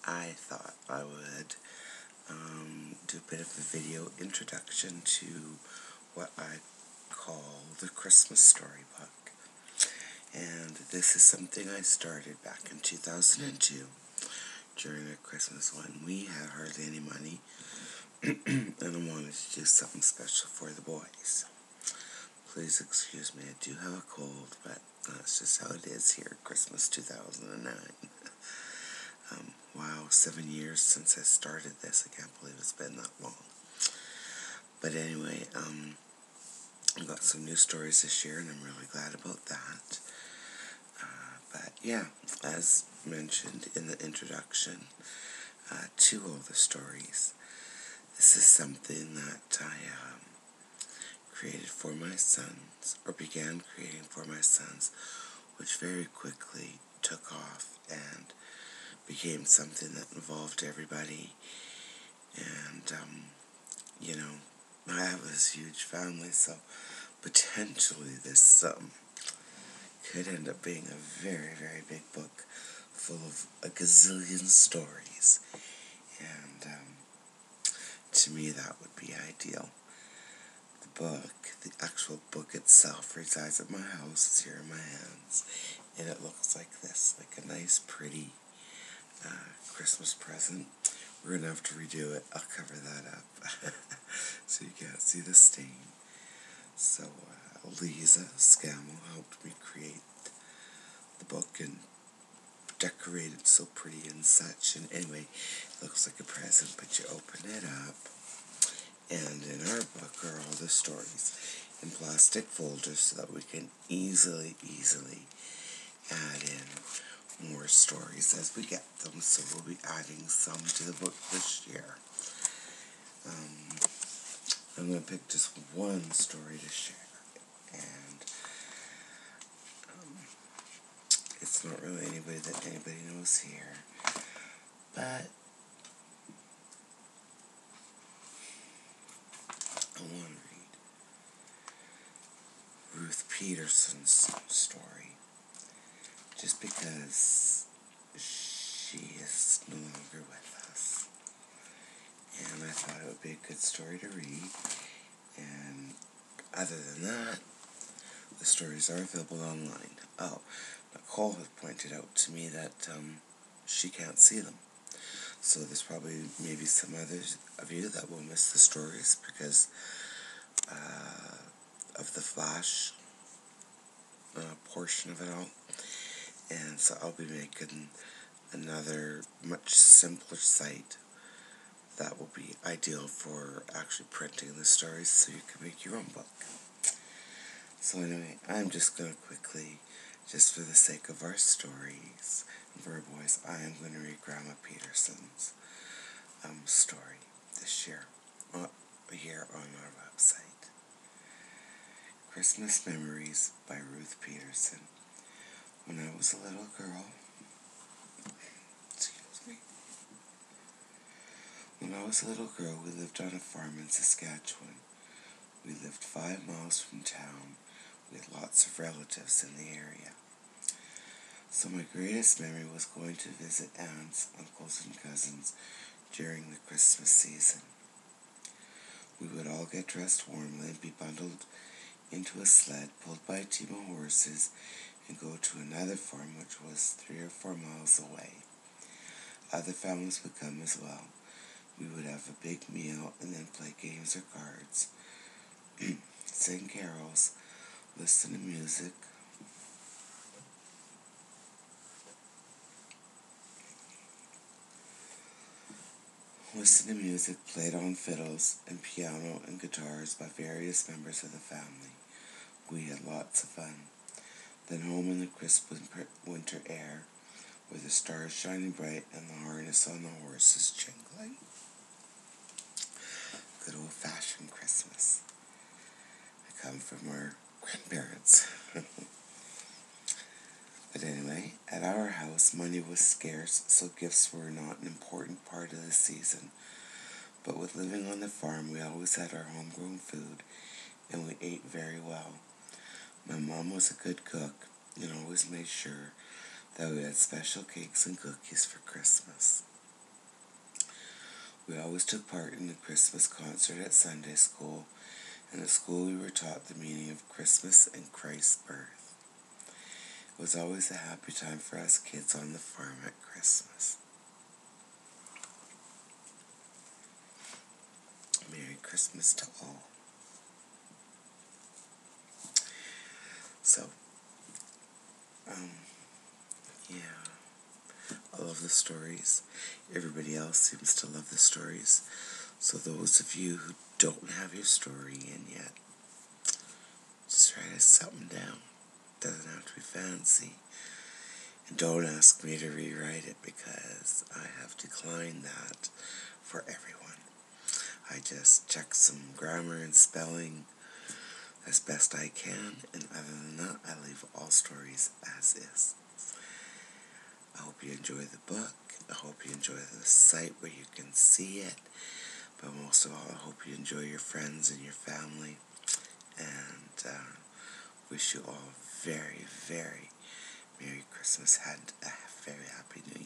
I thought I would do a bit of a video introduction to what I call the Christmas Storybook. And this is something I started back in 2002 during a Christmas when we had hardly any money and I wanted to do something special for the boys. Please excuse me, I do have a cold, but that's just how it is here at Christmas 2009. Wow, 7 years since I started this. I can't believe it's been that long. But anyway, I got some new stories this year, and I'm really glad about that. But yeah, as mentioned in the introduction to all the stories, this is something that I created for my sons, or began creating for my sons, which very quickly took off and became something that involved everybody. And, I have this huge family, so potentially this could end up being a very, very big book full of a gazillion stories. And to me, that would be ideal. The actual book itself resides at my house. It's here in my hands. And it looks like this, like a nice, pretty Christmas present. We're going to have to redo it. I'll cover that up so you can't see the stain. So Lisa Scammell helped me create the book and decorate it so pretty and such. And anyway, it looks like a present, but you open it up. And in our book are all the stories in plastic folders so that we can easily add in more stories as we get them. So we'll be adding some to the book this year. I'm going to pick just one story to share. And it's not really anybody that anybody knows here. But I want to read Ruth Peterson's story. Just because she is no longer with us. And I thought it would be a good story to read. And other than that, the stories are available online. Oh, Nicole has pointed out to me that she can't see them. So there's probably maybe some others of you that will miss the stories because of the flash portion of it all. And so I'll be making another much simpler site that will be ideal for actually printing the stories so you can make your own book. So anyway, I'm just going to quickly, just for the sake of our stories and for our boys, I am going to read Grandma Peterson's story this year here on our website. Christmas Memories by Ruth Peterson. When I was a little girl, When I was a little girl, we lived on a farm in Saskatchewan. We lived 5 miles from town. We had lots of relatives in the area. So my greatest memory was going to visit aunts, uncles, and cousins during the Christmas season. We would all get dressed warmly and be bundled into a sled pulled by a team of horses and go to another farm which was 3 or 4 miles away. Other families would come as well. We would have a big meal and then play games or cards, sing carols, listen to music, played on fiddles and piano and guitars by various members of the family. We had lots of fun. Then home in the crisp winter air, with the stars shining bright and the harness on the horses jingling. Good old-fashioned Christmas. I come from our grandparents. But anyway, at our house, money was scarce, so gifts were not an important part of the season. But with living on the farm, we always had our homegrown food, and we ate very well. My mom was a good cook, and always made sure that we had special cakes and cookies for Christmas. We always took part in the Christmas concert at Sunday school, and at school we were taught the meaning of Christmas and Christ's birth. It was always a happy time for us kids on the farm at Christmas. Merry Christmas to all. So, yeah, I love the stories. Everybody else seems to love the stories. So those of you who don't have your story in yet, just write something down. Doesn't have to be fancy. And don't ask me to rewrite it because I have declined that for everyone. I just check some grammar and spelling as best I can, and other than that, I leave all stories as is. I hope you enjoy the book. I hope you enjoy the site where you can see it. But most of all, I hope you enjoy your friends and your family. And wish you all very, very Merry Christmas and a very Happy New